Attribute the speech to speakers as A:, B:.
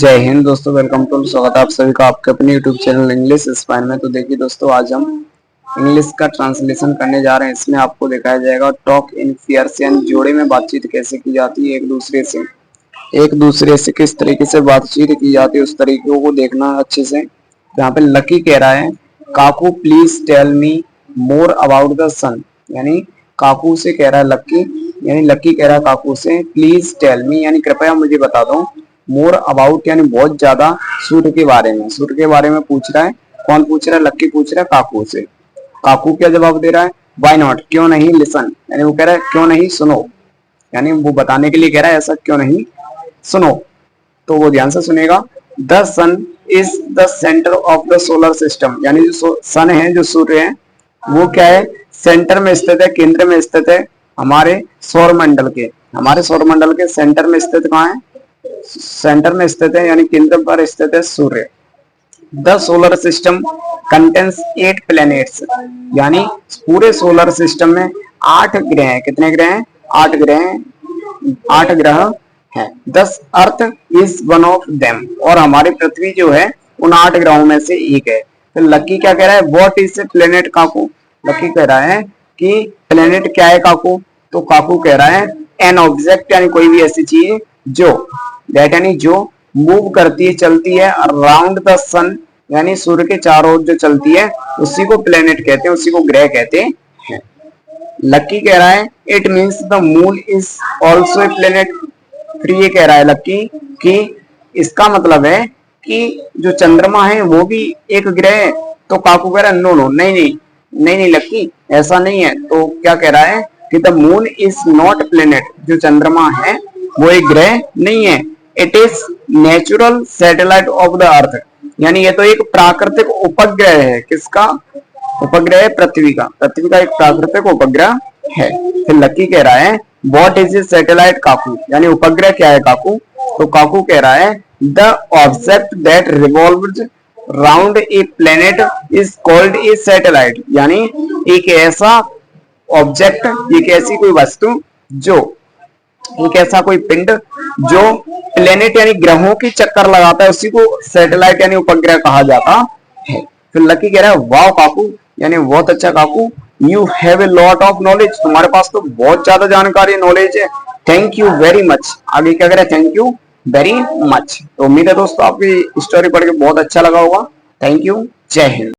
A: जय हिंद दोस्तों, welcome to स्वागत है आप सभी का आपके अपने यूट्यूब चैनल इंग्लिश इंस्पायर में। तो देखिए दोस्तों, आज हम इंग्लिश का ट्रांसलेशन करने जा रहे हैं। इसमें आपको दिखाया जाएगा टॉक इन पेयर्स यानी जोड़े में बातचीत कैसे की जाती है, एक दूसरे से किस तरीके से बातचीत की जाती है, उस तरीके को देखना अच्छे से। यहाँ पे लकी कह रहा है, Kaku please tell me more about the sun. यानी काकू से कह रहा है लकी, यानी लकी कह रहा है काकू से प्लीज टेल मी यानी कृपया मुझे बता दो, मोर अबाउट यानी बहुत ज्यादा, सूर्य के बारे में। सूर्य के बारे में पूछ रहा है। कौन पूछ रहा है? लकी पूछ रहा है काकू से। काकू क्या जवाब दे रहा है? वाई नॉट, क्यों नहीं, लिसन यानी वो कह रहा है क्यों नहीं सुनो, यानी वो बताने के लिए कह रहा है ऐसा क्यों नहीं सुनो। तो वो ध्यान से सुनेगा। The sun is the centre of the solar system, यानी जो सन है, जो सूर्य है, वो क्या है? सेंटर में स्थित है, केंद्र में स्थित है हमारे सौर मंडल के। हमारे सौर मंडल के सेंटर में स्थित कहाँ है? सेंटर में स्थित है, यानी केंद्र पर स्थित है सूर्य। The solar system contains 8 planets, यानी पूरे सोलर सिस्टम में 8 ग्रह हैं। कितने ग्रह हैं? 8 ग्रह हैं, 8 ग्रह हैं। दस earth is one of them, और हमारी पृथ्वी जो है उन 8 ग्रहों में से एक है। तो लकी क्या कह रहा है? What is a planet Kaku. Lucky कह रहा है कि प्लेनेट क्या है काकू। तो काकू कह रहा है एन ऑब्जेक्ट, यानी कोई भी ऐसी चीज जो दैट यानी जो मूव करती है, चलती है अराउंड द सन, यानी सूर्य के चारों ओर जो चलती है उसी को प्लेनेट कहते हैं, उसी को ग्रह कहते हैं। लकी कह रहा है it means the moon is also a planet. फिर ये कह रहा है लकी कि इसका मतलब है कि जो चंद्रमा है वो भी एक ग्रह है। तो काकू कह रहा है नो नो, नहीं लकी, ऐसा नहीं है। तो क्या कह रहा है कि the moon is not planet, जो चंद्रमा है वो एक ग्रह नहीं है। It is natural satellite of the earth, यानी ये तो एक प्राकृतिक उपग्रह है। किसका उपग्रह है? पृथ्वी का। पृथ्वी का एक प्राकृतिक उपग्रह है। फिर लकी कह रहा है व्हाट इज ए सैटेलाइट काकू, यानी उपग्रह क्या है काकू। तो काकू कह रहा है the object that revolves round a planet is called a satellite, यानी एक ऐसा ऑब्जेक्ट, एक ऐसी कोई वस्तु, जो एक ऐसा कोई पिंड जो प्लेनेट यानी ग्रहों की चक्कर लगाता है, उसी को सैटेलाइट यानी उपग्रह कहा जाता है। फिर लकी कह रहा है वाह काकू, यानी बहुत अच्छा Kaku, you have a lot of knowledge, तुम्हारे पास तो बहुत ज्यादा जानकारी, नॉलेज है। Thank you very much. आगे क्या कह रहा है? Thank you very much. तो उम्मीद है दोस्तों आपकी स्टोरी पढ़ के बहुत अच्छा लगा होगा। थैंक यू, जय हिंद।